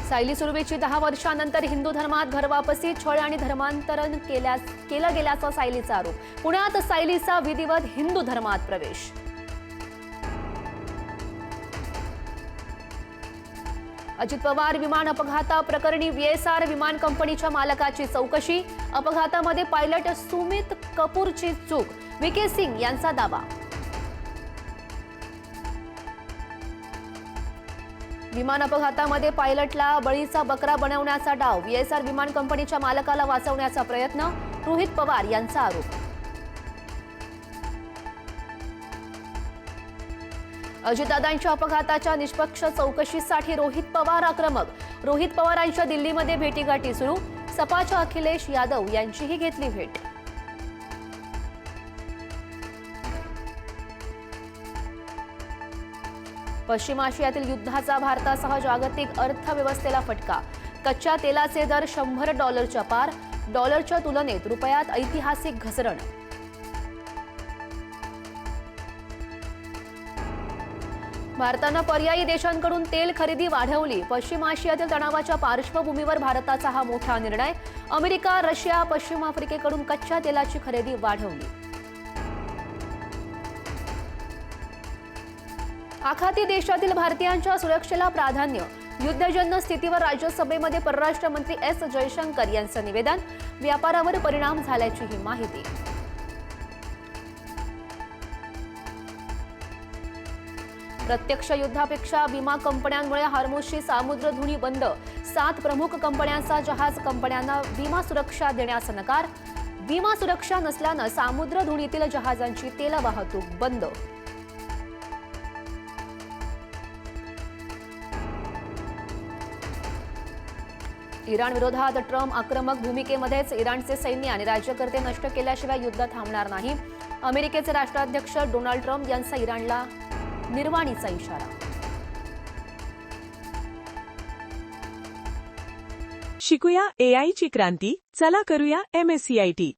सायली सुर्वेची 10 वर्षांनंतर हिंदू धर्मात घरवापसी, छळ आणि धर्मांतरण केलं गेल्याचा सायलीचा आरोप। पुण्यात सायलीचा विधिवत हिंदू धर्मात प्रवेश। अजित पवार विमान अपघाताप्रकरणी VSR विमान कंपनीच्या मालकाची चौकशी। अपघातामध्ये पायलट सुमित कपूरची चूक, VK सिंग यांचा दावा। विमान अपघातामध्ये पायलटला बळीचा बकरा बनवण्याचा डाव, VSR विमान कंपनीच्या मालकाला वाचवण्याचा प्रयत्न, रोहित पवार यांचा आरोप। अजितदादांच्या अपघाताच्या निष्पक्ष चौकशीसाठी रोहित पवार आक्रमक। रोहित पवारांच्या दिल्लीमध्ये भेटीगाठी सुरू, सपाच्या अखिलेश यादव यांचीही घेतली भेट। पश्चिम आशियातील युद्धाचा भारतासह जागतिक अर्थव्यवस्थेला फटका। कच्च्या तेलाचे दर $100 पार, डॉलरच्या तुलनेत रुपयात ऐतिहासिक घसरण। भारतानं पर्यायी देशांकडून तेल खरेदी वाढवली। पश्चिम आशियातील तणावाच्या पार्श्वभूमीवर भारताचा हा मोठा निर्णय। अमेरिका, रशिया, पश्चिम आफ्रिकेकडून कच्च्या तेलाची खरेदी वाढवली। आखाती देशातील भारतीयांच्या सुरक्षेला प्राधान्य। युद्धजन्य स्थितीवर राज्यसभेमध्ये परराष्ट्र मंत्री S जयशंकर यांचं निवेदन। व्यापारावर परिणाम झाल्याची ही माहिती। प्रत्यक्ष युद्धापेक्षा विमा कंपन्यांमुळे हार्मुझची सामुद्रधुनी बंद। 7 प्रमुख कंपन्यांचा जहाज कंपन्यांना विमा सुरक्षा देण्यास नकार। विमा सुरक्षा नसल्यानं सामुद्रधुनीतील जहाजांची तेल वाहतूक बंद। इराण विरोधात ट्रम्प आक्रमक भूमिकेमध्येच इराणचे सैन्य आणि राज्यकर्ते नष्ट केल्याशिवाय युद्ध थांबणार नाही। अमेरिकेचे राष्ट्राध्यक्ष डोनाल्ड ट्रम्प यांचा इराणला निर्वाणीचा इशारा। शिकूया AI ची क्रांती, चला करूया MSCIT।